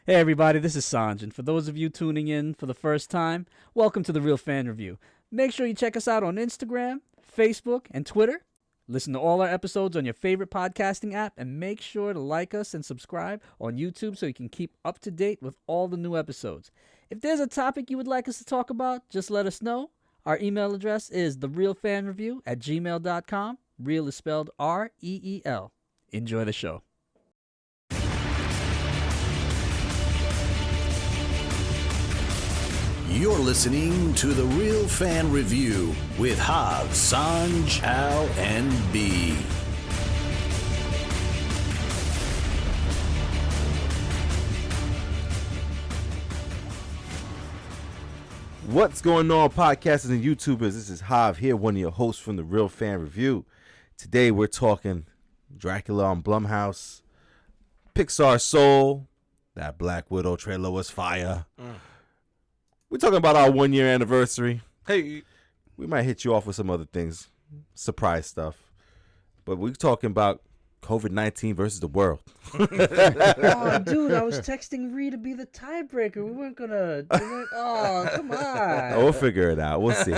Hey everybody, this is Sanj, and for those of you tuning in for the first time, welcome to The Real Fan Review. Make sure you check us out on Instagram, Facebook, and Twitter. Listen to all our episodes on your favorite podcasting app, and make sure to like us and subscribe on YouTube so you can keep up to date with all the new episodes. If there's a topic you would like us to talk about, just let us know. Our email address is therealfanreview@gmail.com. Real is spelled R-E-E-L. Enjoy the show. You're listening to The Real Fan Review with Hav, Sanj, Al, and B. What's going on, podcasters and YouTubers? This is Hav here, one of your hosts from The Real Fan Review. Today we're talking Dracula on Blumhouse, Pixar Soul. That Black Widow trailer was fire. We're talking about our 1 year anniversary. Hey, We might hit you off with some other things, surprise stuff. But we're talking about COVID-19 versus the world. Oh, dude, I was texting Ree to be the tiebreaker. We weren't gonna. Oh, come on. We'll figure it out. We'll see.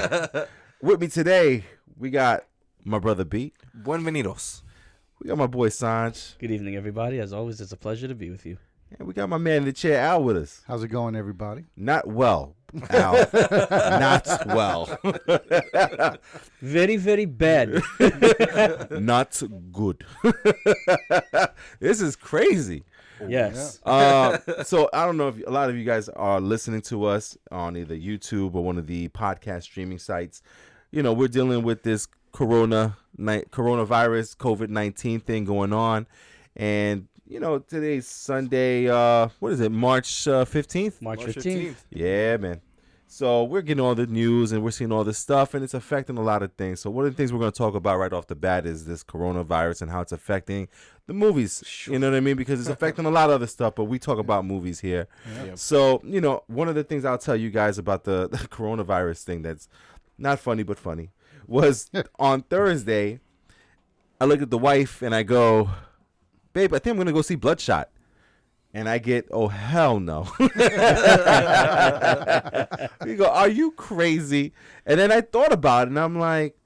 With me today, we got my brother B. buenvenidos. We got my boy Sanj. Good evening, everybody. As always, it's a pleasure to be with you. And we got my man in the chair, Al, with us. How's it going, everybody? Not well, Al. Not well. Very, very bad. Not good. This is crazy. Yes. So I don't know if a lot of you guys are listening to us on either YouTube or one of the podcast streaming sites. You know, we're dealing with this coronavirus, COVID-19 thing going on. And, you know, today's Sunday, what is it, March 15th? March 15th. Yeah, man. So we're getting all the news and we're seeing all this stuff, and it's affecting a lot of things. So one of the things we're going to talk about right off the bat is this coronavirus and how it's affecting the movies. Sure. You know what I mean? Because it's affecting a lot of other stuff, but we talk about movies here. Yeah. So, you know, one of the things I'll tell you guys about the coronavirus thing that's not funny but funny was on Thursday, I look at the wife and I go, babe, I think I'm going to go see Bloodshot. And I get, oh, hell no. You go, are you crazy? And then I thought about it, and I'm like,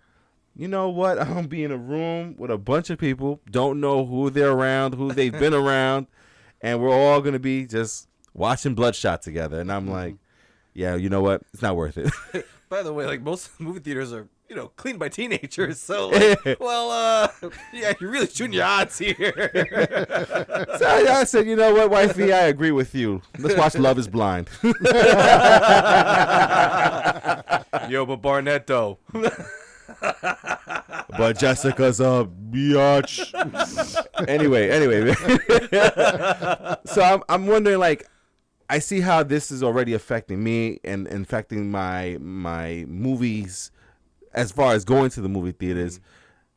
you know what? I'm going to be in a room with a bunch of people, don't know who they're around, who they've been around, and we're all going to be just watching Bloodshot together. And I'm like, yeah, you know what? It's not worth it. By the way, like most movie theaters are, you know, cleaned by teenagers. So, like, well, yeah, you're really shooting your odds here. So I said, you know what, wifey? I agree with you. Let's watch Love is Blind. Yo, but Barnett, though. But Jessica's a biatch. Anyway. So I'm wondering, like, I see how this is already affecting me and affecting my movies as far as going to the movie theaters.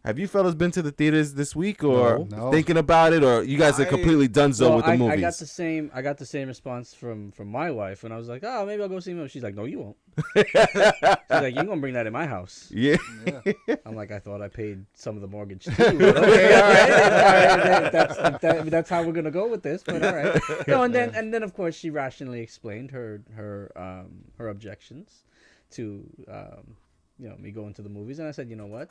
Have you fellas been to the theaters this week or No. thinking about it, or you guys are completely donezo with the movies? I got the same response from my wife when I was like, oh, maybe I'll go see him. She's like, no, you won't. She's like, you're gonna bring that in my house. Yeah. I'm like, I thought I paid some of the mortgage too. Okay, all right. That's how we're gonna go with this. But all right. No, and then of course she rationally explained her objections to me going to the movies, and I said, you know what,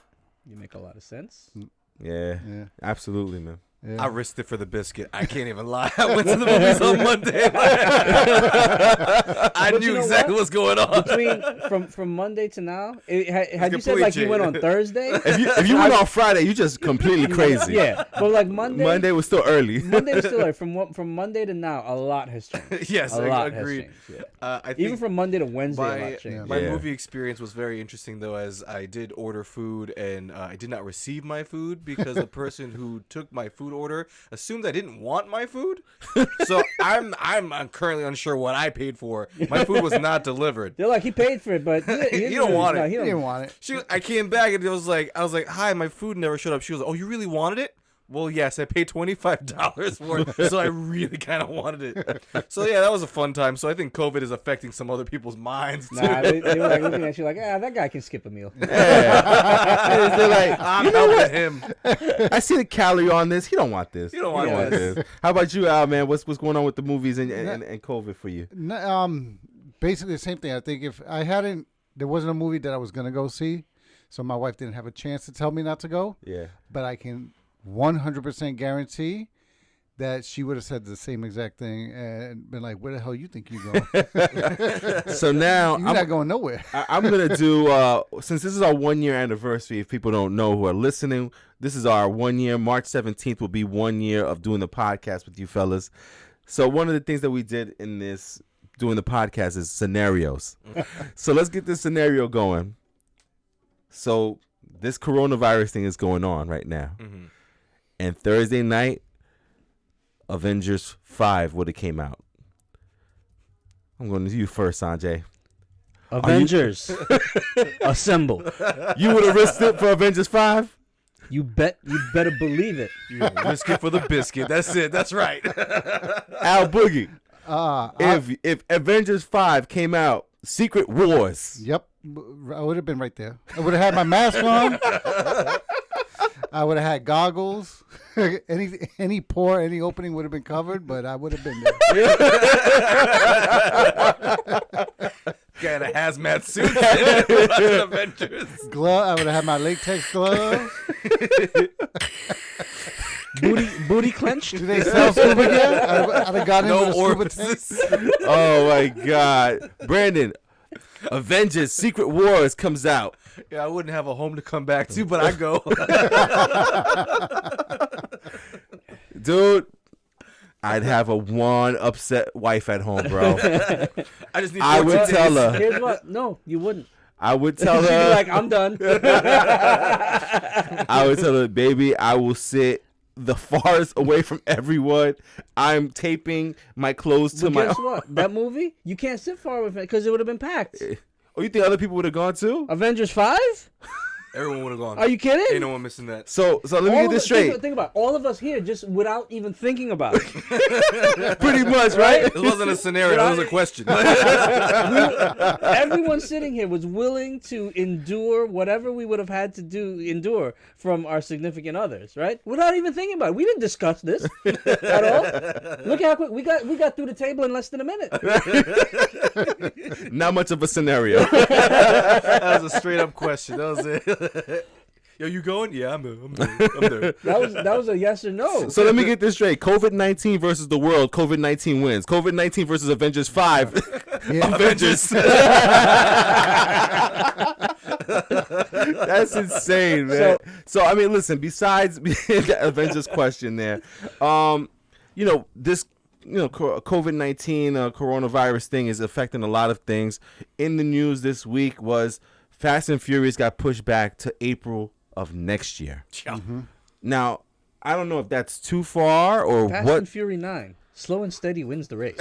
you make a lot of sense. Yeah. Absolutely, man. Yeah. I risked it for the biscuit. I can't even lie. I went to the movies on Monday. I knew exactly what's going on. From Monday to now, had you said like you went on Thursday? If you went on Friday, you just completely crazy. Yeah, but like Monday was still early. Monday was still early. From Monday to now, a lot has changed. Yes, a lot agreed. has changed. Yeah. I think Even from Monday to Wednesday, a lot changed. my Yeah. movie experience was very interesting, though, as I did order food and I did not receive my food because the person who took my food order assumed I didn't want my food. So I'm currently unsure what I paid for. My food was not delivered. They're like, he paid for it, but He don't want it. He He didn't want it. I came back and I was like, hi, my food never showed up. She was like, oh, you really wanted it? Well, yes, I paid $25 for it, so I really kind of wanted it. So yeah, that was a fun time. So I think COVID is affecting some other people's minds too. Nah, they were like looking at you like, that guy can skip a meal. Yeah. They're like, I'm you know helping what? him. I see the calorie on this. He don't want this. You don't want He this. How about you, Al, man? What's going on with the movies and COVID for you? Basically the same thing. I think if I hadn't, there wasn't a movie that I was going to go see, so my wife didn't have a chance to tell me not to go. Yeah. But I can 100% guarantee that she would have said the same exact thing and been like, where the hell you think you're going? So now You're not going nowhere. I'm going to do, since this is our 1 year anniversary, if people don't know who are listening, this is our 1 year. March 17th will be 1 year of doing the podcast with you fellas. So one of the things that we did in this, doing the podcast, is scenarios. So let's get this scenario going. So this coronavirus thing is going on right now. Mm-hmm. And Thursday night, Avengers 5 would have came out. I'm going to you first, Sanjay. Avengers, assemble. You would have risked it for Avengers 5? You better believe it. You risk it for the biscuit. That's it. That's right. Al Boogie. I If Avengers 5 came out, Secret Wars. Yep. I would have been right there. I would have had my mask on. I would have had goggles. Any pore, any opening would have been covered, but I would have been there. Got a hazmat suit. Avengers. Glove. I would have had my latex gloves. Booty clenched. Do they sell scuba gear? I'd have got in No with a scuba orifices. tank. Oh, my God. Brandon, Avengers Secret Wars comes out. Yeah, I wouldn't have a home to come back to, but I go. Dude, I'd have a one upset wife at home, bro. I just need. I 14 would days. tell her. Here's what. No, you wouldn't. I would tell She'd be her. like, I'm done. I would tell her, baby, I will sit the farthest away from everyone. I'm taping my clothes to But my. guess what? That movie, you can't sit far away from it because it would have been packed. Oh, you think other people would have gone too? Avengers 5? Everyone would have gone. Are you kidding? Ain't no one missing that. So let me All get of this it- straight. Think about it. All of us here just without even thinking about it. Pretty much, right? It wasn't a scenario. It was a question. Everyone sitting here was willing to endure whatever we would have had to endure from our significant others, right? Without even thinking about it. We didn't discuss this at all. Look how quick we got through the table in less than a minute. Not much of a scenario. That was a straight up question. That was it. Yo, you going? Yeah, I'm there. That was a yes or no. So let me get this straight. COVID-19 versus the world. COVID-19 wins. COVID-19 versus Avengers 5. Yeah. Avengers. That's insane, man. So I mean, listen, besides the Avengers question there, this COVID-19 coronavirus thing is affecting a lot of things. In the news this week was Fast and Furious got pushed back to April of next year. Now, I don't know if that's too far or Fast what. and Fury 9. Slow and steady wins the race.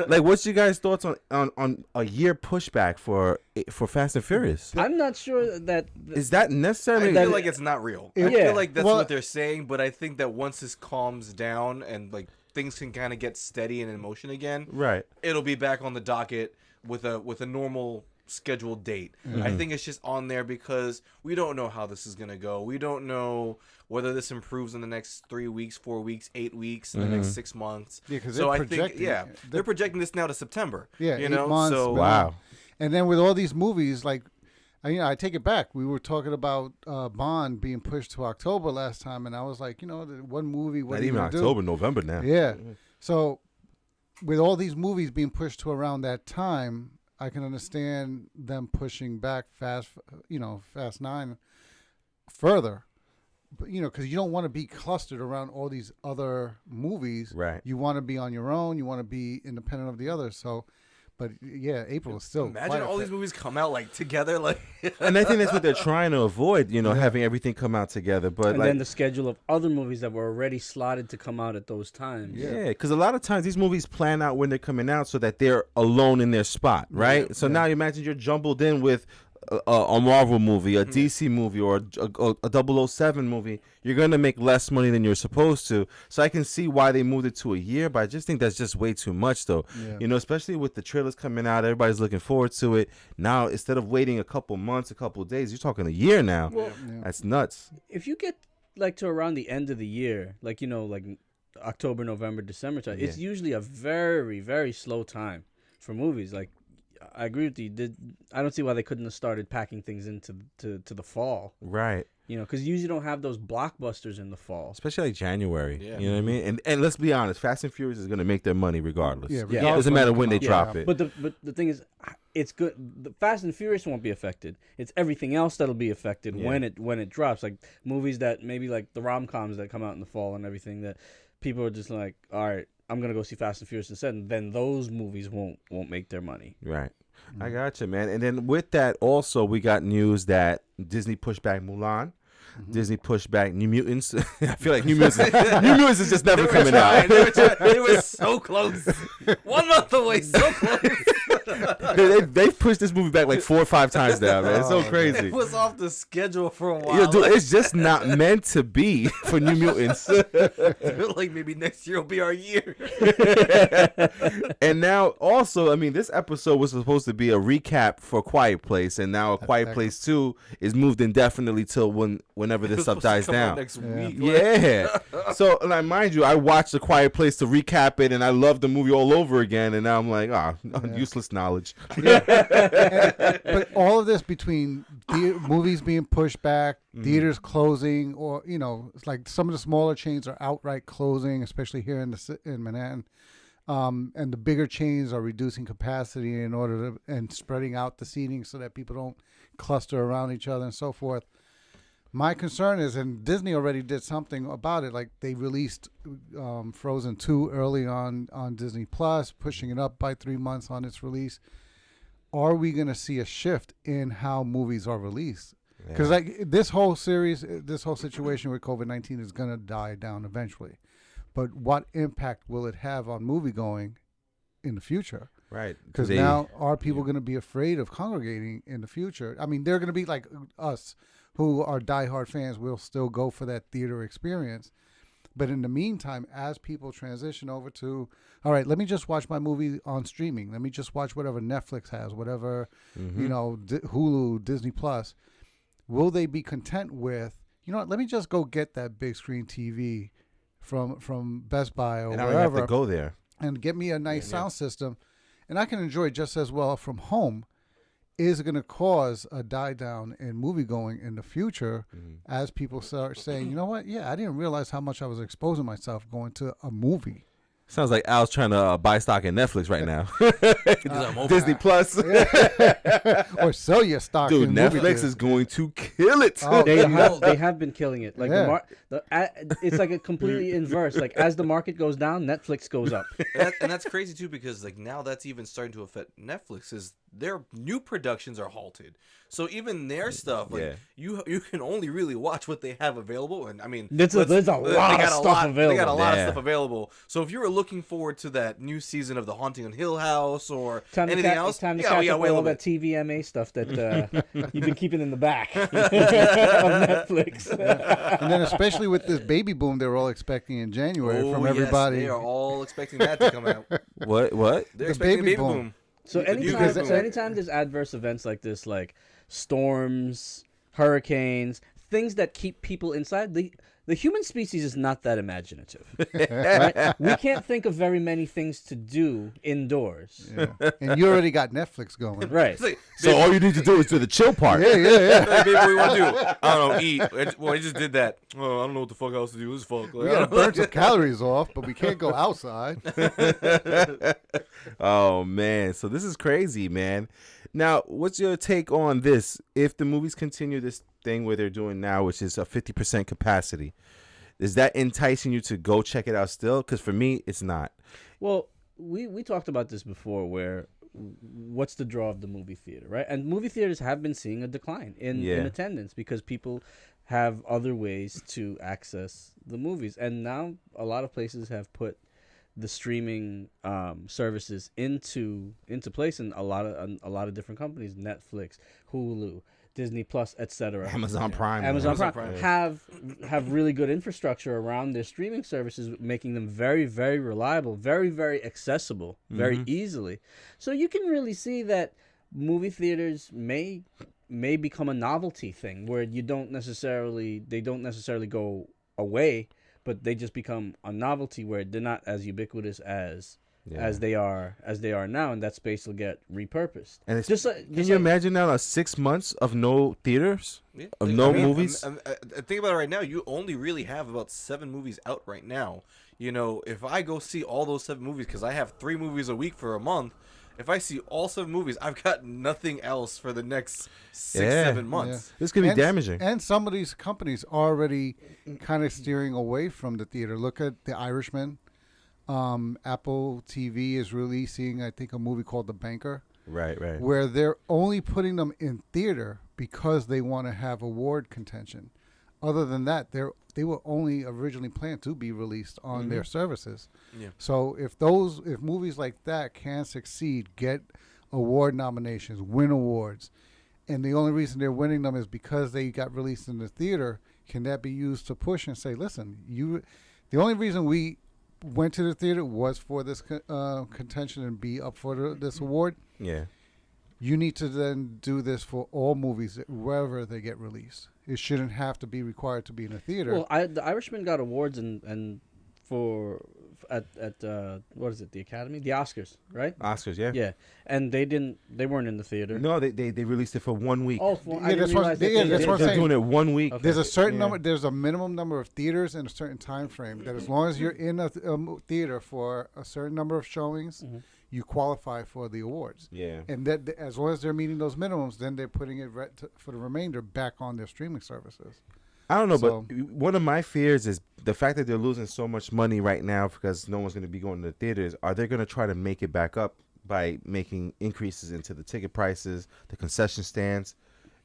Like, what's your guys' thoughts on a year pushback for Fast and Furious? I'm not sure that. Is that necessary? I feel like it's not real. I Yeah. feel like that's Well- what they're saying, but I think that once this calms down and like things can kind of get steady and in motion again, Right. it'll be back on the docket with a normal scheduled date. I think it's just on there because we don't know how this is gonna go. We don't know whether this improves in the next 3 weeks, 4 weeks, 8 weeks, in the next 6 months. Yeah, 'cause so they're I think projecting- they're projecting this now to September. Yeah, you 8 know, months, so man. Wow. And then with all these movies, like, I take it back. We were talking about Bond being pushed to October last time, and I was like, the one movie. What Not are you even gonna do? October, November now. Yeah. So with all these movies being pushed to around that time, I can understand them pushing back Fast 9 further. But, because you don't want to be clustered around all these other movies. Right. You want to be on your own. You want to be independent of the others. So, but yeah, April is still. imagine quite all these movies come out like together, like And I think that's what they're trying to avoid, having everything come out together. But And then the schedule of other movies that were already slotted to come out at those times. yeah, because a lot of times these movies plan out when they're coming out so that they're alone in their spot, right? So now you imagine you're jumbled in with a Marvel movie, a DC movie, or a 007 movie, you're gonna make less money than you're supposed to. So I can see why they moved it to a year, but I just think that's just way too much, though. Yeah. You know, especially with the trailers coming out, everybody's looking forward to it. Now, instead of waiting a couple months, a couple days, you're talking a year now. Well, That's nuts. if you get like to around the end of the year, like like October, November, December time, it's usually a very, very slow time for movies. Like, I agree with you. I don't see why they couldn't have started packing things into to the fall. Right. You know, because you usually don't have those blockbusters in the fall. Especially like January. Yeah. You know what I mean? And let's be honest, Fast and Furious is gonna make their money regardless. Yeah, It regardless doesn't when matter they when come they out. drop it. But the thing is, it's good. The Fast and Furious won't be affected. It's everything else that'll be affected when it drops. Like movies that maybe like the rom-coms that come out in the fall and everything that people are just like, all right, I'm gonna go see Fast and Furious instead. And then those movies won't make their money. Right. I gotcha, man. And then with that, also, we got news that Disney pushed back Mulan. Disney pushed back New Mutants. I feel like New Mutants is just never coming out. It was so close. 1 month away, so close. They've pushed this movie back like 4 or 5 times now, man. It's so crazy. It was off the schedule for a while. Yeah, dude, it's just not meant to be for New Mutants. Like maybe next year will be our year. And now, also, I mean, this episode was supposed to be a recap for Quiet Place, and now Quiet Place 2 is moved indefinitely till whenever this stuff dies down. Next week. Yeah. So, like, mind you, I watched The Quiet Place to recap it, and I loved the movie all over again, and now I'm like, useless knowledge. But all of this between movies being pushed back, theaters closing, or it's like some of the smaller chains are outright closing, especially here in Manhattan. And the bigger chains are reducing capacity in order to and spreading out the seating so that people don't cluster around each other and so forth. My concern is, and Disney already did something about it, like they released Frozen 2 early on Disney Plus, pushing it up by 3 months on its release. Are we going to see a shift in how movies are released? Because like this whole situation with COVID-19 is going to die down eventually. But what impact will it have on movie going in the future? Right. Because now are people going to be afraid of congregating in the future? I mean, they're going to be like us who are diehard fans. Will still go for that theater experience. But in the meantime, as people transition over to, all right, let me just watch my movie on streaming. Let me just watch whatever Netflix has, whatever, Hulu, Disney Plus. Will they be content with, what, let me just go get that big screen TV from Best Buy or and I wherever. don't have to go there. And get me a nice sound system, and I can enjoy it just as well from home, is going to cause a die down in movie going in the future as people start saying, you know what? Yeah, I didn't realize how much I was exposing myself going to a movie. Sounds like Al's trying to buy stock in Netflix right now. Disney Plus. Or sell your stock. Dude, in movie Netflix theaters. is going to kill it. Oh, They have been killing it. Like Yeah. it's like a completely inverse. Like as the market goes down, Netflix goes up. And that's crazy too, because like now that's even starting to affect Netflix. Is their new productions are halted, so even their stuff, like you can only really watch what they have available. And I mean, There's a lot of stuff available. They got a lot of stuff available. So if you were looking forward to that new season of The Haunting on Hill House or anything else, time to catch up wait on a all little that bit. TVMA stuff that you've been keeping in the back of Netflix. And then especially with this baby boom they're all expecting in January from everybody. They are all expecting that to come out. What? They're The expecting baby a baby boom. boom. So The new anytime, baby boom. there's adverse events like this, like storms, hurricanes, things that keep people inside, the human species is not that imaginative. Right? We can't think of very many things to do indoors. Yeah. And you already got Netflix going. Right. It's like, So all you need to do is do the chill part. Yeah. hey, baby, what you want to do? I don't know, eat. Well, I just did that. Oh, I don't know what the fuck else to do. This fuck. We gotta burn some calories off, but we can't go outside. Oh man, so this is crazy, man. Now, what's your take on this? If the movies continue this thing where they're doing now, which is a 50% capacity, is that enticing you to go check it out still? Because for me, it's not. Well, we talked about this before, where what's the draw of the movie theater, right? And movie theaters have been seeing a decline in attendance because people have other ways to access the movies. And now a lot of places have put the streaming services into place in a lot of different companies, Netflix, Hulu, Disney Plus, etc. Amazon Prime. Amazon man. Prime have really good infrastructure around their streaming services, making them very, very reliable, very, very accessible, very easily. So you can really see that movie theaters may become a novelty thing where they don't necessarily go away, but they just become a novelty where they're not as ubiquitous as they are now, and that space will get repurposed. And it's, can you imagine now 6 months of no theaters, of no movies? I think about it right now. You only really have about 7 movies out right now. You know, if I go see all those 7 movies, because I have 3 movies a week for a month. If I see all 7 movies, I've got nothing else for the next 6-7 months. This could be damaging. And some of these companies are already kind of steering away from the theater. Look at The Irishman. Apple TV is releasing, I think, a movie called The Banker. Right. Where they're only putting them in theater because they want to have award contention. Other than that, they were only originally planned to be released on their services. Yeah. So if movies like that can succeed, get award nominations, win awards, and the only reason they're winning them is because they got released in the theater, can that be used to push and say, listen, the only reason we went to the theater was for this contention and be up for this award? Yeah. You need to then do this for all movies wherever they get released. It shouldn't have to be required to be in a theater. Well, The Irishman got awards and for at what is it, the Academy, the Oscars, right? Oscars, yeah. Yeah, and they weren't in the theater. No, they released it for 1 week. Oh, I didn't realize that's what I'm They're saying. doing it 1 week. Okay. There's a certain number. There's a minimum number of theaters in a certain time frame. That as long as you're in a theater for a certain number of showings, you qualify for the awards. Yeah. And that as long as they're meeting those minimums, then they're putting it for the remainder back on their streaming services. I don't know, So- but one of my fears is the fact that they're losing so much money right now because no one's going to be going to the theaters. Are they going to try to make it back up by making increases into the ticket prices, the concession stands?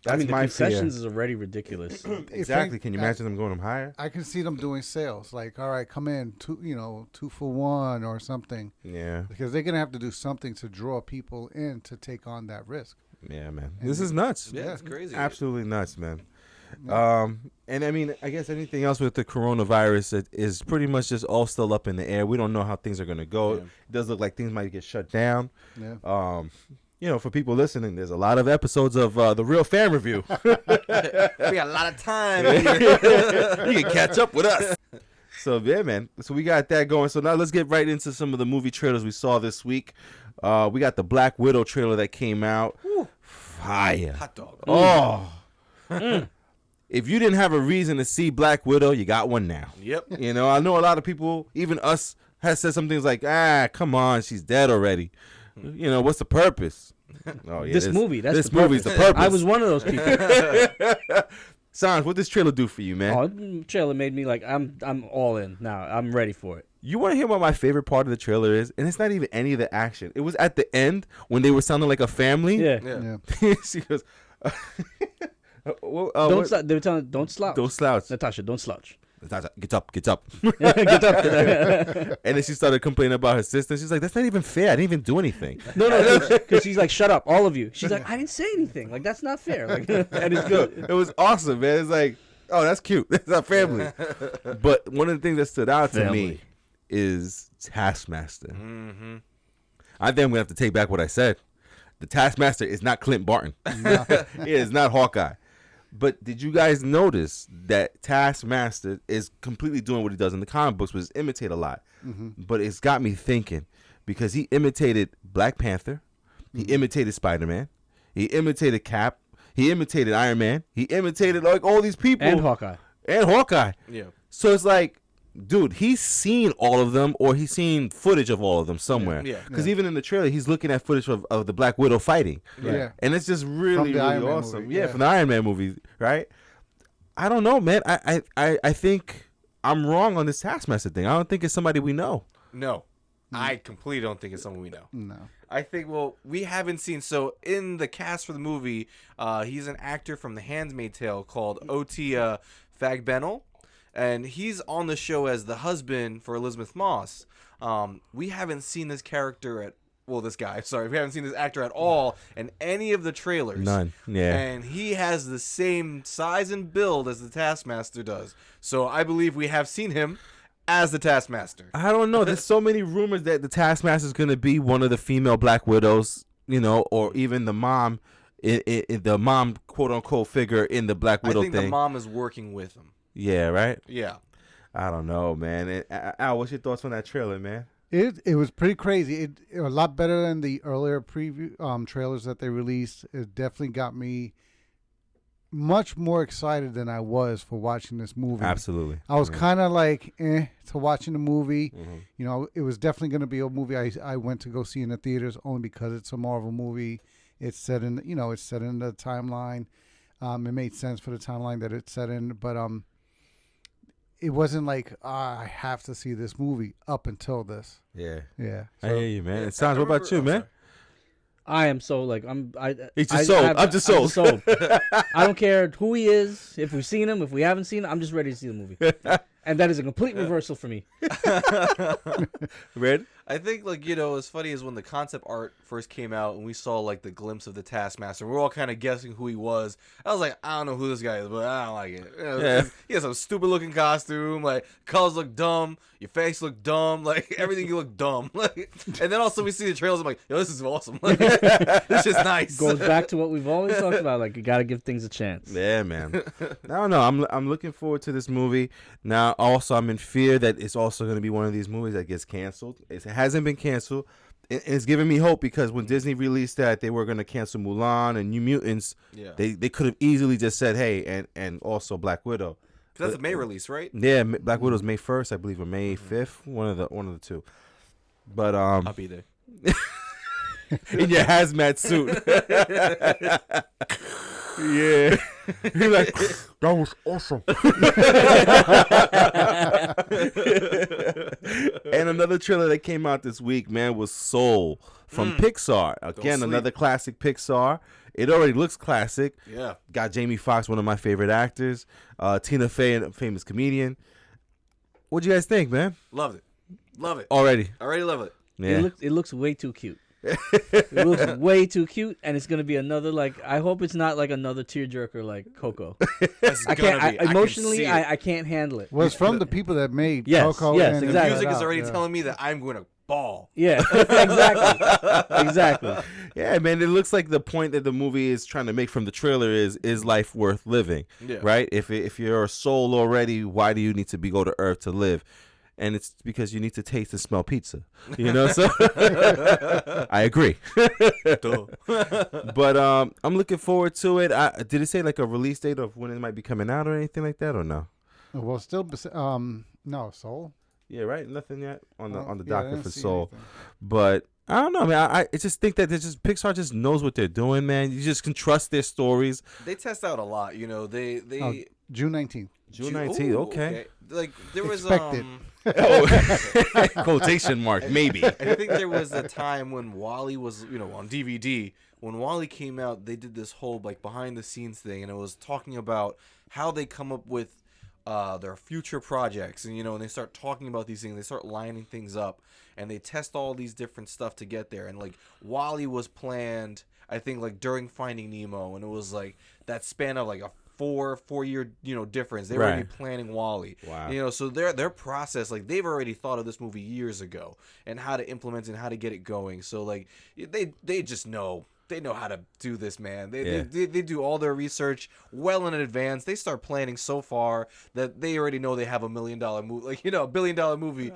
That's the my concessions fear. is already ridiculous. Exactly. Can you imagine them going them higher? I can see them doing sales like, all right, come in 2 for 1 or something, Yeah. because they're gonna have to do something to draw people in to take on that risk. Yeah, man. This is nuts. Yeah, it's crazy. Absolutely nuts, man. And I mean, I guess anything else with the coronavirus is pretty much just all still up in the air. We don't know how things are going to go. Yeah. It does look like things might get shut down. Yeah. For people listening, there's a lot of episodes of the Real Fan Review. We got a lot of time. You can catch up with us. So, yeah, man. So we got that going. So now let's get right into some of the movie trailers we saw this week. We got the Black Widow trailer that came out. Woo. Fire. Hot dog. Oh. If you didn't have a reason to see Black Widow, you got one now. Yep. I know a lot of people, even us, has said some things like, come on, she's dead already. What's the purpose? Oh, yeah, This movie's the movie's the purpose. I was one of those people. Sans, what this trailer do for you, man? The trailer made me like, I'm all in now. I'm ready for it. You want to hear what my favorite part of the trailer is? And it's not even any of the action. It was at the end when they were sounding like a family. Yeah. She goes, Don't slouch. They were telling don't slouch. Don't slouch. Natasha, don't slouch. Natasha, get up. Get up. And then she started complaining about her sister. She's like, that's not even fair. I didn't even do anything. No, because she's like, shut up, all of you. She's like, I didn't say anything. Like, that's not fair. Like, and it's good. It was awesome, man. It's like, oh, that's cute. That's our family. But one of the things that stood out to me is Taskmaster. Mm-hmm. I think I'm going to have to take back what I said. The Taskmaster is not Clint Barton. It is not Hawkeye. But did you guys notice that Taskmaster is completely doing what he does in the comic books, which is imitate a lot. But it's got me thinking because he imitated Black Panther. He imitated Spider-Man. He imitated Cap. He imitated Iron Man. He imitated like all these people. And Hawkeye. Yeah. So it's like, dude, he's seen all of them or he's seen footage of all of them somewhere. Yeah. Because even in the trailer, he's looking at footage of the Black Widow fighting. Yeah. And it's just really, the Iron really Man awesome. movie, Yeah, yeah. from the Iron Man movie, right? I don't know, man. I think I'm wrong on this Taskmaster thing. I don't think it's somebody we know. No. I completely don't think it's someone we know. No. I think, we haven't seen. So, in the cast for the movie, he's an actor from The Handmaid's Tale called Otia Fagbenel. and he's on the show as the husband for Elizabeth Moss. We haven't seen this character this guy, sorry, we haven't seen this actor at all in any of the trailers. None. Yeah. And he has the same size and build as the Taskmaster does. So I believe we have seen him as the Taskmaster. I don't know. There's so many rumors that the Taskmaster is going to be one of the female Black Widows, or even the mom, the mom, quote unquote, figure in the Black Widow I think thing. the mom is working with him. Yeah, right? Yeah. I don't know, man. Al, what's your thoughts on that trailer, man? It was pretty crazy. It a lot better than the earlier preview trailers that they released. It definitely got me much more excited than I was for watching this movie. Absolutely. I was kind of like to watching the movie. Mm-hmm. It was definitely going to be a movie I went to go see in the theaters only because it's a Marvel movie. It's set in it's set in the timeline. It made sense for the timeline that it's set in, but it wasn't like I have to see this movie up until this. Yeah. Yeah. I hear you, man. It sounds. What about you, man? I am so like He's just sold. I'm just sold. I don't care who he is. If we've seen him, if we haven't seen him, I'm just ready to see the movie. And that is a complete reversal for me. Red? I think, as funny as when the concept art first came out and we saw, the glimpse of the Taskmaster, we're all kind of guessing who he was. I was like, I don't know who this guy is, but I don't like it. He has a stupid-looking costume. Colors look dumb. Your face look dumb. Everything you look dumb. And then also we see the trailers. I'm like, yo, this is awesome. This is nice. Goes back to what we've always talked about. You got to give things a chance. Yeah, man. I don't know. I'm looking forward to this movie. Now, also, I'm in fear that it's also going to be one of these movies that gets canceled. It hasn't been canceled. It's giving me hope because when Disney released that they were going to cancel Mulan and New Mutants, they could have easily just said, hey, and also Black Widow. That's a May release, right? Yeah, Black Widow's May 1st, I believe, or May 5th, one of the two. But I'll be there. in your hazmat suit. Yeah. You're like, that was awesome. And another trailer that came out this week, man, was Soul from Pixar. Again, another classic Pixar. It already looks classic. Yeah. Got Jamie Foxx, one of my favorite actors. Tina Fey, a famous comedian. What'd you guys think, man? Loved it. Love it. Already Love it. Yeah. It looks way too cute. It looks way too cute, and it's gonna be another I hope it's not like another tearjerker like Coco. I can't emotionally. I can't handle it. Well, it's from the people that made Yes, Coco. yes, and exactly. The music is Out, already telling me that I'm going to ball. Yeah, exactly. Yeah, man, it looks like the point that the movie is trying to make from the trailer is life worth living, right? If you're a soul already, why do you need to go to Earth to live? And it's because you need to taste and smell pizza, So I agree. But I'm looking forward to it. Did it say a release date of when it might be coming out or anything like that, or no? Well, still, no, Soul. Yeah, right. Nothing yet on the I docket didn't for see Soul. anything. But I don't know, man. I just think that Pixar just knows what they're doing, man. You just can trust their stories. They test out a lot, They June 19th. June 19th. Okay. There was Expected. Quotation mark, maybe. I think there was a time when Wall-E was, on DVD. When Wall-E came out, they did this whole behind the scenes thing, and it was talking about how they come up with their future projects, and and they start talking about these things, they start lining things up, and they test all these different stuff to get there. And Wall-E was planned, I think, during Finding Nemo, and it was that span of a four-year difference. They were already planning Wall-E. Wow. So their process, they've already thought of this movie years ago and how to implement it and how to get it going. So they just know. They know how to do this, man. They do all their research well in advance. They start planning so far that they already know they have $1 million movie, $1 billion movie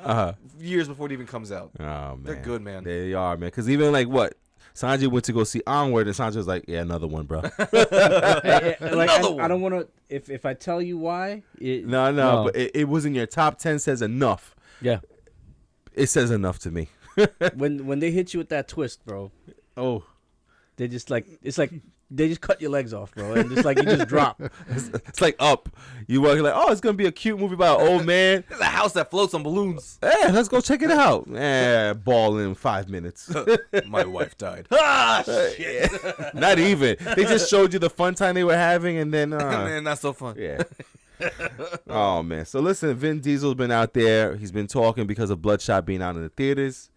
years before it even comes out. Oh, man. They're good, man. They are, man. Because even what? Sanjay went to go see Onward, and Sanjay was like, yeah, another one, bro. Another one. I don't want to, if I tell you why. No, but it was in your top 10 says enough. Yeah. It says enough to me. when they hit you with that twist, bro. Oh. They just they just cut your legs off, bro, and just you just drop. It's like Up. You walk it's gonna be a cute movie about an old man. It's a house that floats on balloons. Yeah, let's go check it out. Ball in 5 minutes. My wife died. Shit. Not even. They just showed you the fun time they were having, and then man, not so fun. Yeah. Oh man. So listen, Vin Diesel's been out there. He's been talking because of Bloodshot being out in the theaters.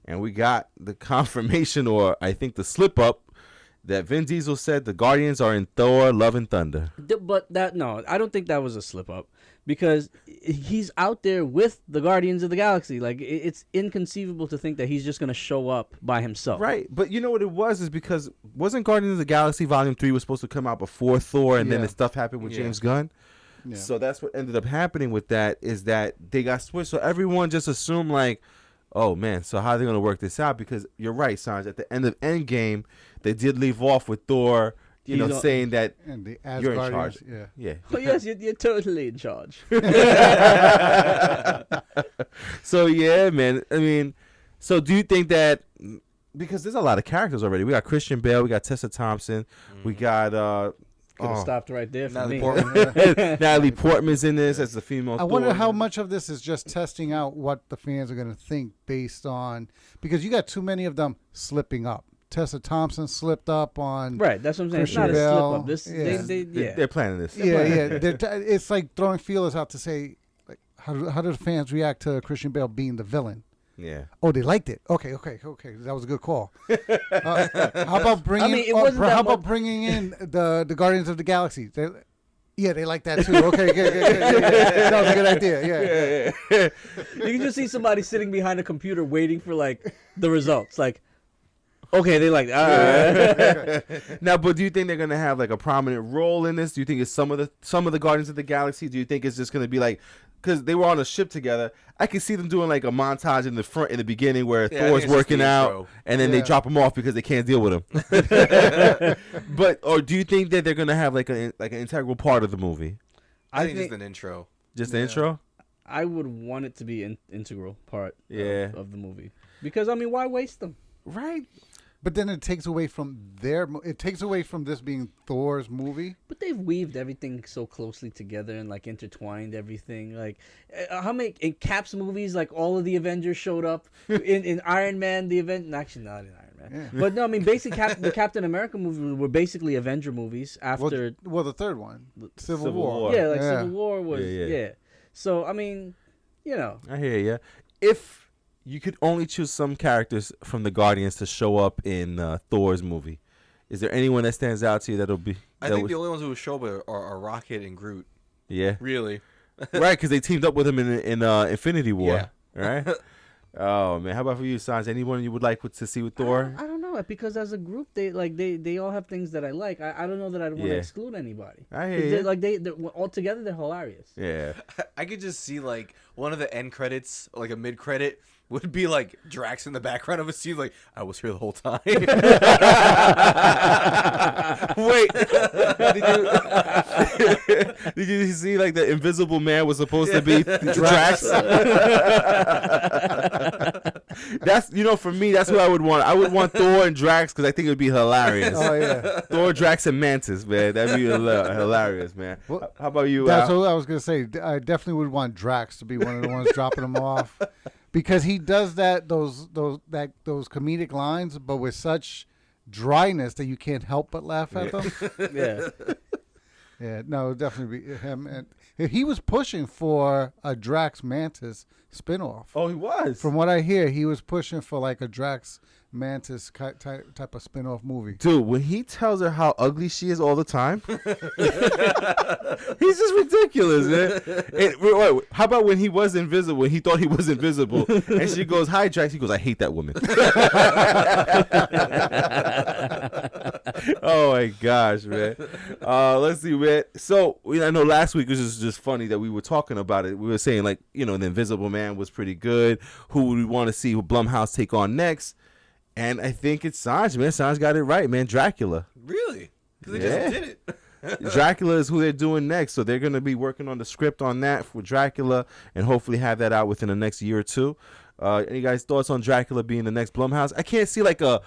And we got the confirmation, or I think the slip up, that Vin Diesel said the Guardians are in Thor: Love and Thunder. But no, I don't think that was a slip up, because he's out there with the Guardians of the Galaxy. Like, it's inconceivable to think that he's just gonna show up by himself. Right, but you know what it was is because wasn't Guardians of the Galaxy Volume 3 was supposed to come out before Thor, and then the stuff happened with James Gunn. Yeah. So that's what ended up happening with that, is that they got switched. So everyone just assumed like, oh man, so how are they going to work this out? Because you're right, Sanj. At the end of Endgame, they did leave off with Thor, saying that and the you're in charge. Yeah. Oh yes, you're totally in charge. So yeah, man. I mean, so do you think that, because there's a lot of characters already? We got Christian Bale, we got Tessa Thompson, we got could have stopped right there for me. Natalie Portman's in this as the female. I wonder how much of this is just testing out what the fans are going to think based on, because you got too many of them slipping up. Tessa Thompson slipped up on. Right, that's what I'm saying. Christian it's not Bale. a slip up. They're planning this. It's like throwing feelers out to say, like, how do the fans react to Christian Bale being the villain? Yeah. Oh, they liked it. Okay. That was a good call. How about bringing? How about bringing in the Guardians of the Galaxy? They like that too. Okay, good. Yeah. That was a good idea. Yeah. You can just see somebody sitting behind a computer waiting for like the results. Like, okay, they like that. Now, but do you think they're gonna have like a prominent role in this? Do you think it's some of the Guardians of the Galaxy? Do you think it's just gonna be like, because they were on a ship together, I can see them doing like a montage in the beginning where Thor's working out, and then they drop him off because they can't deal with him. Or do you think that they're gonna have like an integral part of the movie? I think just an intro. Just an intro. I would want it to be an integral part of the movie, because I mean, why waste them? Right. But then it takes away from this being Thor's movie. But they've weaved everything so closely together and like intertwined everything. Like, how many in Cap's movies? Like, all of the Avengers showed up in Iron Man. Actually, not in Iron Man. Yeah. But no, I mean, basically, the Captain America movies were basically Avenger movies after. Well, the third one, Civil War. Yeah, Civil War was So I mean, I hear you. If you could only choose some characters from the Guardians to show up in Thor's movie, is there anyone that stands out to you that'll be? I think the only ones who will show up are Rocket and Groot. Yeah. Really? Right, because they teamed up with him in Infinity War. Yeah. Right? Oh, man. How about for you, Sanj? Anyone you would like to see with Thor? I don't know. Because as a group, they all have things that I like. I don't know that I'd want to exclude anybody. I hear you. They're all together, they're hilarious. Yeah. I could just see like one of the end credits, like a mid credit, would be like Drax in the background of a scene, like, I was here the whole time. Wait, did you see like the Invisible Man was supposed to be Drax? That's for me, that's what I would want. I would want Thor and Drax because I think it would be hilarious. Oh yeah, Thor, Drax, and Mantis, man, that'd be hilarious, man. Well, how about you? That's what I was gonna say. I definitely would want Drax to be one of the ones dropping them off. Because he does those comedic lines, but with such dryness that you can't help but laugh at them. Yeah, no, definitely be him. And he was pushing for a Drax Mantis spinoff. Oh, he was. From what I hear, he was pushing for like a Drax Mantis type of spinoff movie. Dude, when he tells her how ugly she is all the time, he's just ridiculous, man. And, how about when he was invisible? When he thought he was invisible, and she goes, "Hi, Drax." He goes, "I hate that woman." Oh my gosh, man. Let's see, man. So I know last week was just funny that we were talking about it. We were saying like, the Invisible Man was pretty good. Who would we want to see Blumhouse take on next? And I think it's Sanj, man. Sanj got it right, man. Dracula. Really? Because they just did it. Dracula is who they're doing next. So they're going to be working on the script on that for Dracula and hopefully have that out within the next year or two. Any guys' thoughts on Dracula being the next Blumhouse? I can't see like a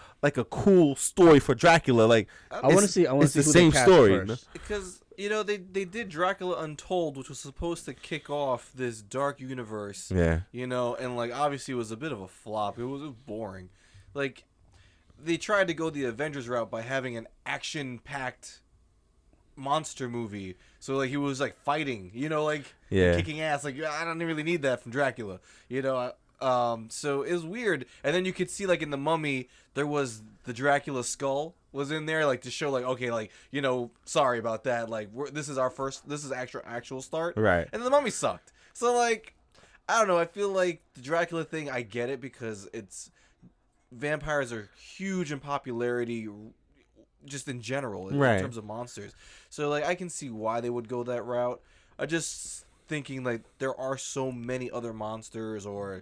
cool story for Dracula. Like I want to see. It's the same story. Because they did Dracula Untold, which was supposed to kick off this dark universe. Yeah. And like obviously it was a bit of a flop. It was boring. Like, they tried to go the Avengers route by having an action-packed monster movie. So like he was like fighting, like Yeah. kicking ass. Like I don't really need that from Dracula, So it was weird. And then you could see like in the Mummy there was the Dracula skull was in there, like to show like okay, like sorry about that. Like this is actual start, Right. And the Mummy sucked. So like I don't know. I feel like the Dracula thing. I get it because vampires are huge in popularity. Just in general, in terms of monsters. So, like, I can see why they would go that route. I just thinking, like, there are so many other monsters or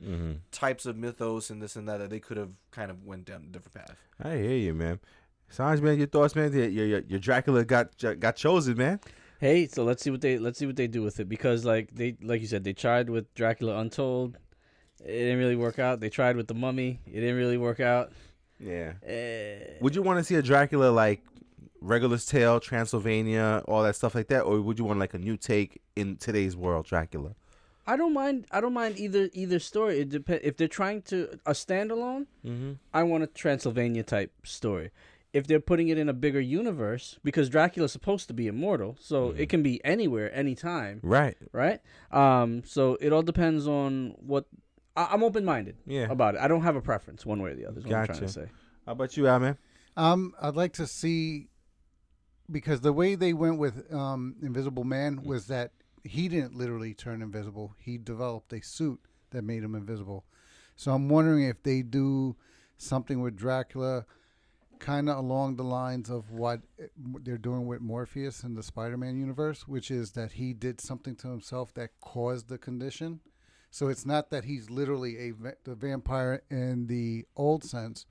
types of mythos and this and that they could have kind of went down a different path. I hear you, man. Sanj, man, your thoughts, man? Your Dracula got chosen, man. Hey, so let's see what they do with it, because like you said, they tried with Dracula Untold, it didn't really work out. They tried with the Mummy, it didn't really work out. Yeah. Would you want to see a Dracula like Regulus Tale, Transylvania, all that stuff like that, or would you want like a new take in today's world, Dracula? I don't mind either story. It depends if they're trying to a standalone. I want a Transylvania type story. If they're putting it in a bigger universe, because Dracula's supposed to be immortal, so it can be anywhere, anytime. Right. So it all depends on what. I'm open-minded about it. I don't have a preference one way or the other is what I'm trying to say. How about you, Al, man? I'd like to see, because the way they went with Invisible Man was that he didn't literally turn invisible. He developed a suit that made him invisible. So I'm wondering if they do something with Dracula kind of along the lines of what they're doing with Morpheus in the Spider-Man universe, which is that he did something to himself that caused the condition. So it's not that he's literally the vampire in the old sense,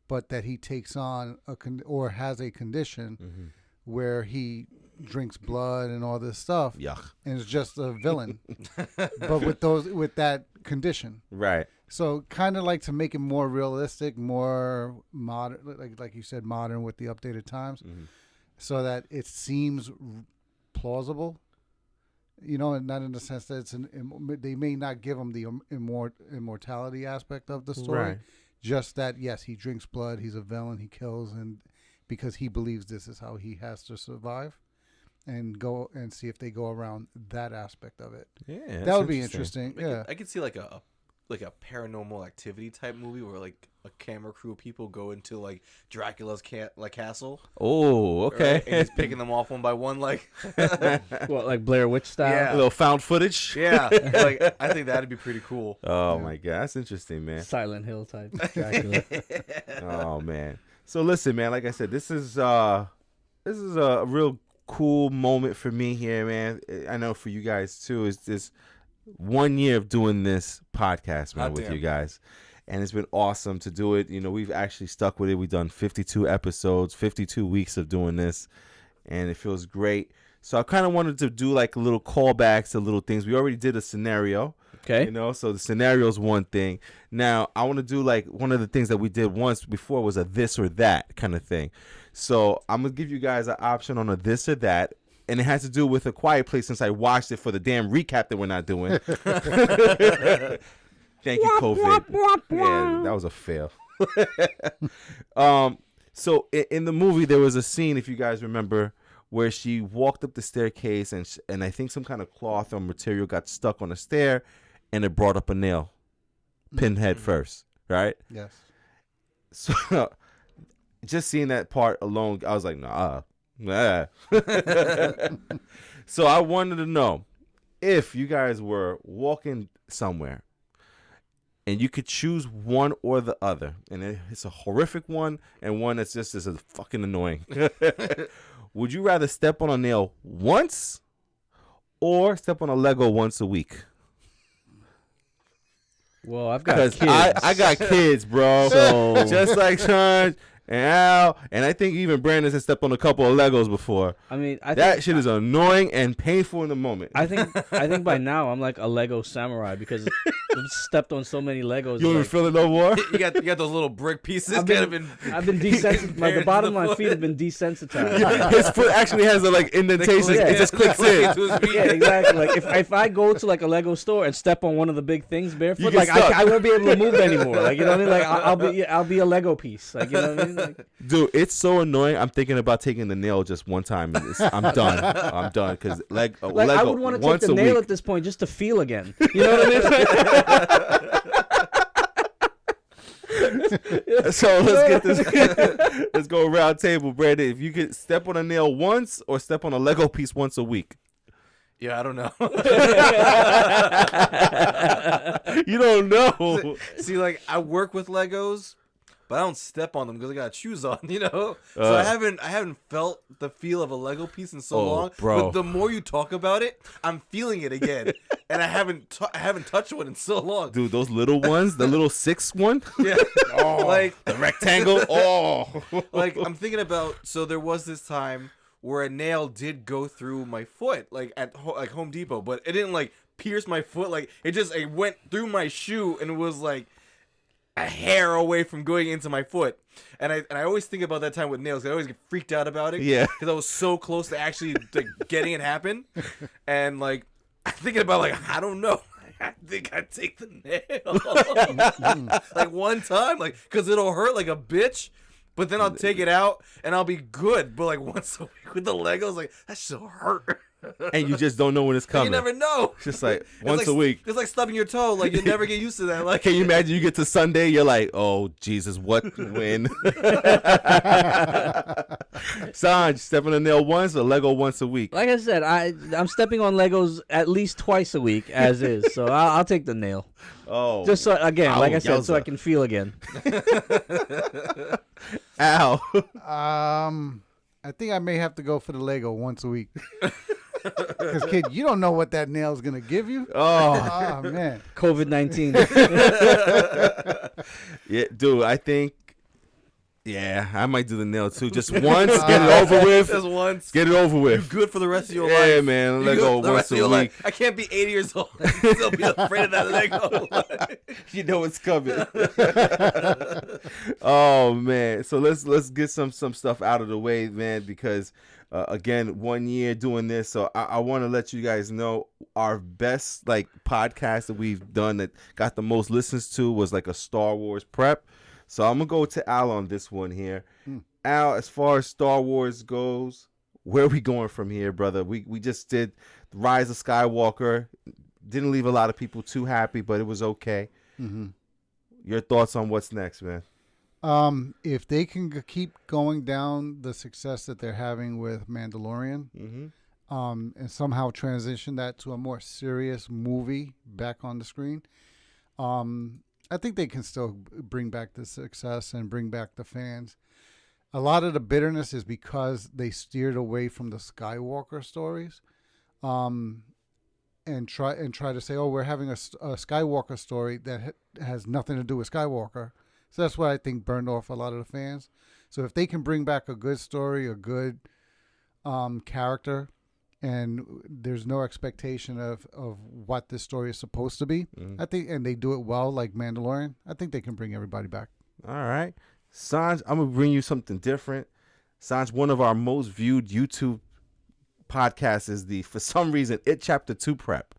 but that he takes on or has a condition where he drinks blood and all this stuff. Yuck. And is just a villain, but with that condition. Right. So kind of like to make it more realistic, more modern, like you said, modern with the updated times, so that it seems plausible. And not in the sense that they may not give him the immortality aspect of the story. Right. Just that, yes, he drinks blood, he's a villain, he kills, and because he believes this is how he has to survive, and go and see if they go around that aspect of it. Yeah, that would be interesting. I could see like a paranormal activity type movie where like a camera crew of people go into like Dracula's castle. Oh, okay. Right? And he's picking them off one by one, like What, like Blair Witch style? Yeah. A little found footage. Yeah, like I think that'd be pretty cool. Oh my God, that's interesting, man. Silent Hill type Dracula. Oh man. So listen, man. Like I said, this is a real cool moment for me here, man. I know for you guys too. It's this 1 year of doing this podcast, man, with you guys. And it's been awesome to do it. We've actually stuck with it. We've done 52 episodes, 52 weeks of doing this, and it feels great. So I kind of wanted to do like little callbacks to little things. We already did a scenario. Okay. So the scenario is one thing. Now I want to do like one of the things that we did once before was a this or that kind of thing. So I'm going to give you guys an option on a this or that. And it has to do with A Quiet Place since I watched it for the damn recap that we're not doing. Thank you, COVID. Yeah, that was a fail. So in the movie, there was a scene, if you guys remember, where she walked up the staircase and I think some kind of cloth or material got stuck on the stair and it brought up a nail, pinned head first, right? Yes. So just seeing that part alone, I was like, nah. So I wanted to know if you guys were walking somewhere and you could choose one or the other, and it's a horrific one and one that's just as fucking annoying. Would you rather step on a nail once or step on a Lego once a week? Well, I've got kids. I got kids, bro. So just like Sean and Al, and I think even Brandon has stepped on a couple of Legos before. I mean, That shit is annoying and painful in the moment. I think by now I'm like a Lego samurai because I've stepped on so many Legos. You don't even feel it no more? You got those little brick pieces. I've been desensitized. The bottom of my feet have been desensitized. His foot actually has a like indentation. Yeah. It just clicks in. Yeah, exactly. Like if I go to like a Lego store and step on one of the big things barefoot, get like stuck. I won't be able to move anymore. Like, you know what I mean? Like I'll be a Lego piece. Like, you know what I mean? Like, Dude, it's so annoying. I'm thinking about taking the nail just one time. And I'm done. I'm done because Lego I would want to take once the a nail week. at this point just to feel again. You know what I mean? So let's get this. Let's go around table, Brandon. If you could step on a nail once or step on a Lego piece once a week. Yeah, I don't know. You don't know. See, like I work with Legos, but I don't step on them because I got shoes on, you know. So I haven't felt the feel of a Lego piece in so long. bro. But the more you talk about it, I'm feeling it again, and I haven't touched one in so long. Dude, those little ones, the little 6 one. Yeah, like The rectangle. Oh. like I'm thinking about. So there was this time where a nail did go through my foot, like at like Home Depot, but it didn't like pierce my foot. Like it went through my shoe and it was like a hair away from going into my foot. And I always think about that time with nails. I always get freaked out about it. Yeah. Because I was so close to actually like getting it happen. And like I'm thinking about like I don't know. I think I'd take the nail. Like one time, like because it'll hurt like a bitch. But then I'll take it out and I'll be good. But like once a week with the Legos, like that shit'll hurt. And you just don't know when it's coming. You never know. It's just like It's once like, a week. It's like stubbing your toe. Like you never get used to that. Like Can you imagine you get to Sunday, you're like, oh, Jesus, what, when? Sanj, step on a nail once or Lego once a week? Like I said, I'm stepping on Legos at least twice a week as is. So I'll take the nail. Oh. Just so again, like Oh, I said, so I yowza. can feel again. Ow. I think I may have to go for the Lego once a week. Because, kid, you don't know what that nail's going to give you. Oh. Oh, man. COVID-19. Yeah, dude, I think, yeah, I might do the nail too. Just once, get it over with. just once. Get it over You're with. good for the rest of your Yeah, life. man, You're Lego good for the once rest of a your week. life. I can't be 80 years old and still be afraid of that Lego. You know it's coming. Oh man, so let's get some stuff out of the way, man, because again, 1 year doing this, so I want to let you guys know our best like podcast that we've done that got the most listens to was like a Star Wars prep. So I'm gonna go to Al on this one here. Al, as far as Star Wars goes, where are we going from here, brother? We just did Rise of Skywalker. Didn't leave a lot of people too happy, but it was okay. Mm-hmm. Your thoughts on what's next, man? If they can keep going down the success that they're having with Mandalorian, and somehow transition that to a more serious movie back on the screen, I think they can still bring back the success and bring back the fans. A lot of the bitterness is because they steered away from the Skywalker stories, and try to say, oh, we're having a Skywalker story that has nothing to do with Skywalker. So that's what I think burned off a lot of the fans. So if they can bring back a good story, a good character, and there's no expectation of what this story is supposed to be, I think, and they do it well, like Mandalorian, I think they can bring everybody back. All right. Sanj, I'm going to bring you something different. Sanj, one of our most viewed YouTube podcasts is for some reason, It Chapter 2 prep.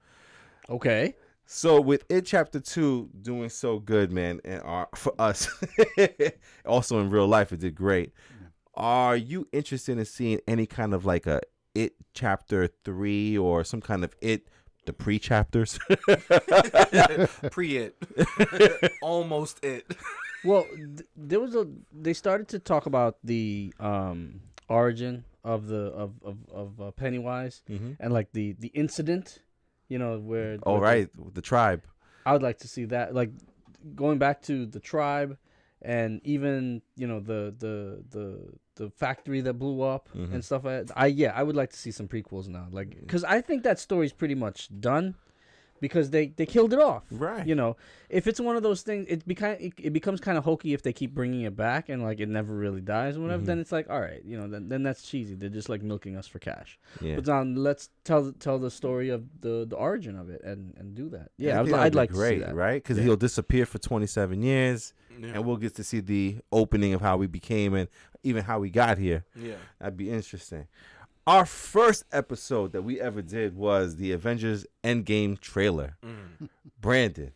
Okay. So with It Chapter 2 doing so good, man, and for us, also in real life, it did great. Yeah. Are you interested in seeing any kind of like a It Chapter 3 or some kind of the pre-chapters? Pre-it. Almost it. Well, they started to talk about the origin of Pennywise and like the incident, where the tribe. I would like to see that, like going back to the tribe, and even the factory that blew up and stuff like that. I would like to see some prequels now, like because I think that story's pretty much done. Because they killed it off, right? If it's one of those things, it becomes kind of hokey if they keep bringing it back and like it never really dies or whatever. Then it's like, all right, then that's cheesy. They're just like milking us for cash. Yeah. But now let's tell the story of the origin of it and do that. Yeah, I'd like to see that, right? Because he'll disappear for 27 years, and we'll get to see the opening of how we became and even how we got here. Yeah, that'd be interesting. Our first episode that we ever did was the Avengers Endgame trailer. Brandon,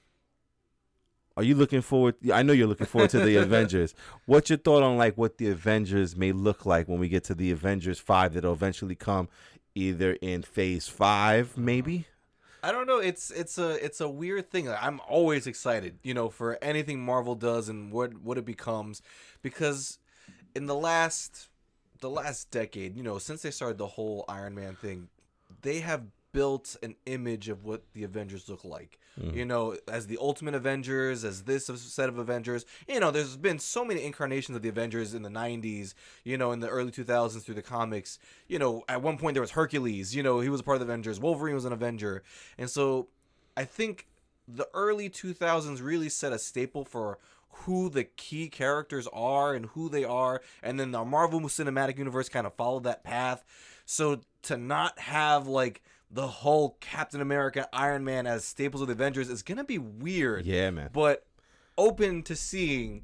are you looking forward? I know you're looking forward to the Avengers. What's your thought on like what the Avengers may look like when we get to the Avengers 5 that'll eventually come either in Phase 5, maybe? I don't know. It's a weird thing. I'm always excited, for anything Marvel does and what it becomes, because in the last decade, since they started the whole Iron Man thing, they have built an image of what the Avengers look like. As the Ultimate Avengers, as this set of Avengers. There's been so many incarnations of the Avengers in the 90s, in the early 2000s through the comics. At one point there was Hercules, he was a part of the Avengers. Wolverine was an Avenger. And so I think the early 2000s really set a staple for who the key characters are and who they are. And then the Marvel Cinematic Universe kind of followed that path. So to not have like the whole Captain America, Iron Man as staples of the Avengers is going to be weird. Yeah, man. But open to seeing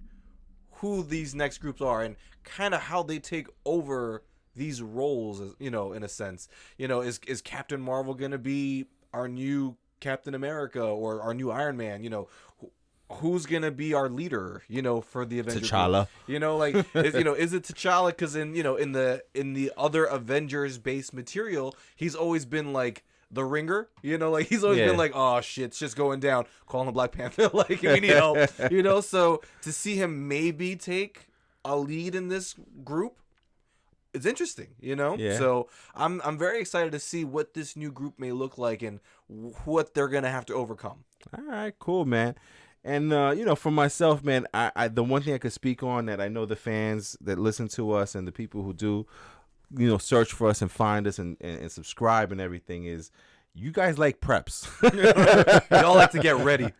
who these next groups are and kind of how they take over these roles, in a sense. Is Captain Marvel going to be our new Captain America or our new Iron Man? Who's going to be our leader, for the Avengers? T'Challa. Is it T'Challa? Because in the other Avengers-based material, he's always been like the ringer, he's always been like, oh shit, it's just going down. Calling the Black Panther, like, we need help, So to see him maybe take a lead in this group, it's interesting, Yeah. So I'm very excited to see what this new group may look like and what they're gonna have to overcome. All right, cool, man. And, for myself, man, I the one thing I could speak on that I know the fans that listen to us and the people who do, search for us and find us and subscribe and everything is you guys like preps. Y'all like to get ready.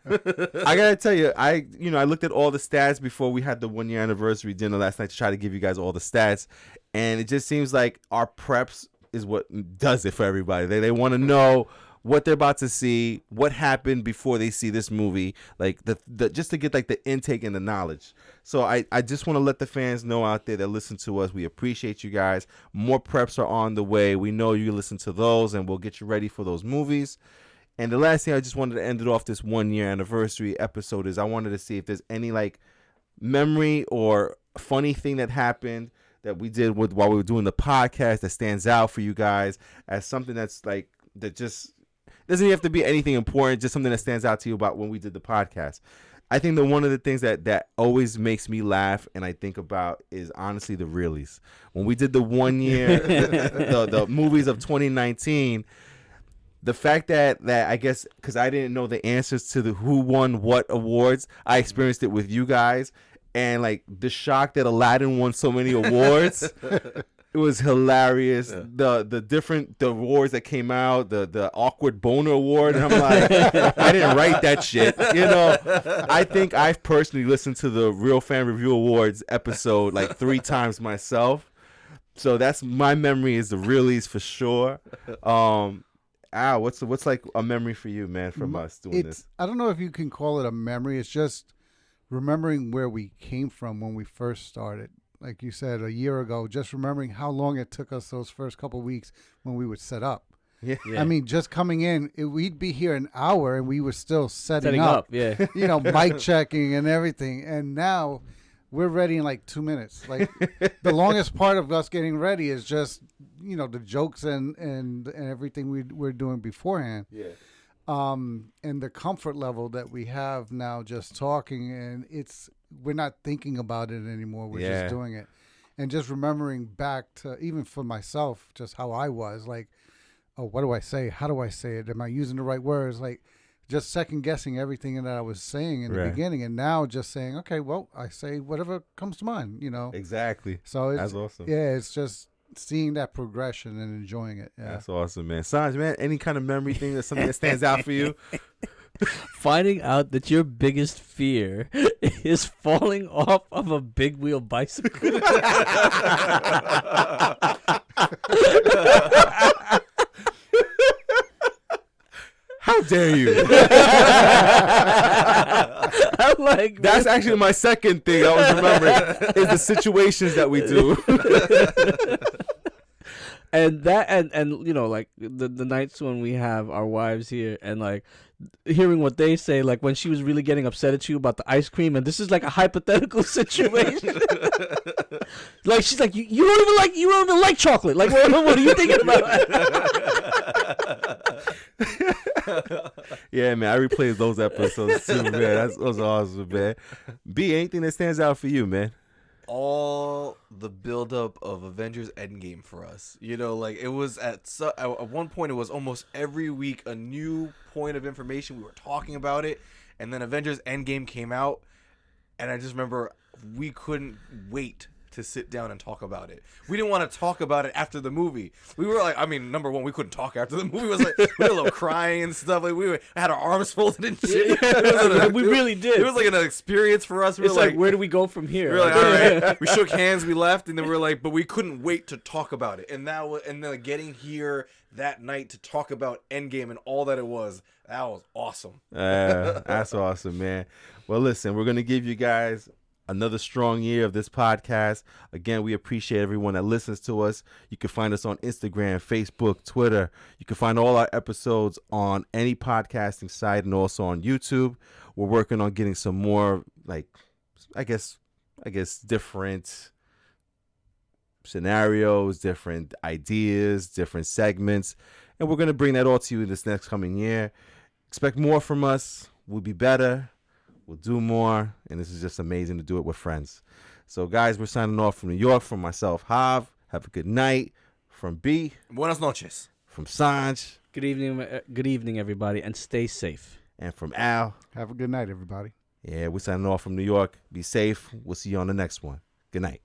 I got to tell you, I looked at all the stats before we had the 1 year anniversary dinner last night to try to give you guys all the stats. And it just seems like our preps is what does it for everybody. They want to know what they're about to see, what happened before they see this movie, like the just to get like the intake and the knowledge. So I just want to let the fans know out there that listen to us. We appreciate you guys. More preps are on the way. We know you listen to those, and we'll get you ready for those movies. And the last thing I just wanted to end it off this 1 year anniversary episode is I wanted to see if there's any like memory or funny thing that happened that we did while we were doing the podcast that stands out for you guys as something that's like that just doesn't even have to be anything important, just something that stands out to you about when we did the podcast. I think that one of the things that always makes me laugh and I think about is honestly the realies. When we did the 1 year, the movies of 2019, the fact that I guess because I didn't know the answers to the who won what awards, I experienced it with you guys. And like the shock that Aladdin won so many awards. It was hilarious. The awards that came out, the awkward boner award, and I'm like, I didn't write that shit. I think I've personally listened to the Real Fan Review Awards episode like 3 times myself. So that's my memory is the realies for sure. Al, what's like a memory for you, man, from us doing this? I don't know if you can call it a memory. It's just remembering where we came from when we first started. Like you said, a year ago, just remembering how long it took us those first couple of weeks when we would set up. Yeah. I mean, just coming in, we'd be here an hour and we were still setting up. Yeah. Mic checking and everything. And now we're ready in like 2 minutes. Like the longest part of us getting ready is just, the jokes and everything we're doing beforehand. Yeah. And the comfort level that we have now just talking, and we're not thinking about it anymore. We're just doing it. And just remembering back to, even for myself, just how I was like, oh, what do I say? How do I say it? Am I using the right words? Like just second guessing everything that I was saying in the beginning. And now just saying, okay, well, I say whatever comes to mind, Exactly. So that's awesome. Yeah. It's just seeing that progression and enjoying it. Yeah. That's awesome, man. Sanj, man, any kind of memory thing that's something that stands out for you? Finding out that your biggest fear is falling off of a big wheel bicycle. How dare you? I'm like, that's actually my second thing I was remembering is the situations that we do. And that and you know, like the nights when we have our wives here and like hearing what they say, like when she was really getting upset at you about the ice cream, and this is like a hypothetical situation. Like she's like, you don't even like chocolate. Like what are you thinking about? Yeah, man, I replayed those episodes too, man. Those are awesome, man. B, anything that stands out for you, man? All the buildup of Avengers Endgame for us. You know, like it was at one point it was almost every week a new point of information. We were talking about it, and then Avengers Endgame came out, and I just remember we couldn't wait to sit down and talk about it. We didn't want to talk about it after the movie. We were like, I mean, number one, we couldn't talk after the movie. It was like we were a little crying and stuff. Like we had our arms folded and shit. We really did. It was like an experience for us. It's like, where do we go from here? We were like, all right. We shook hands, we left, and then we were like, but we couldn't wait to talk about it. And then like, getting here that night to talk about Endgame and all that it was, that was awesome. That's awesome, man. Well, listen, we're gonna give you guys another strong year of this podcast. Again, we appreciate everyone that listens to us. You can find us on Instagram, Facebook, Twitter. You can find all our episodes on any podcasting site and also on YouTube. We're working on getting some more, like, I guess different scenarios, different ideas, different segments. And we're going to bring that all to you this next coming year. Expect more from us. We'll be better. We'll do more, and this is just amazing to do it with friends. So, guys, we're signing off from New York. From myself, Hav. Have a good night. From B. Buenas noches. From Sanj. Good evening, everybody, and stay safe. And from Al. Have a good night, everybody. Yeah, we're signing off from New York. Be safe. We'll see you on the next one. Good night.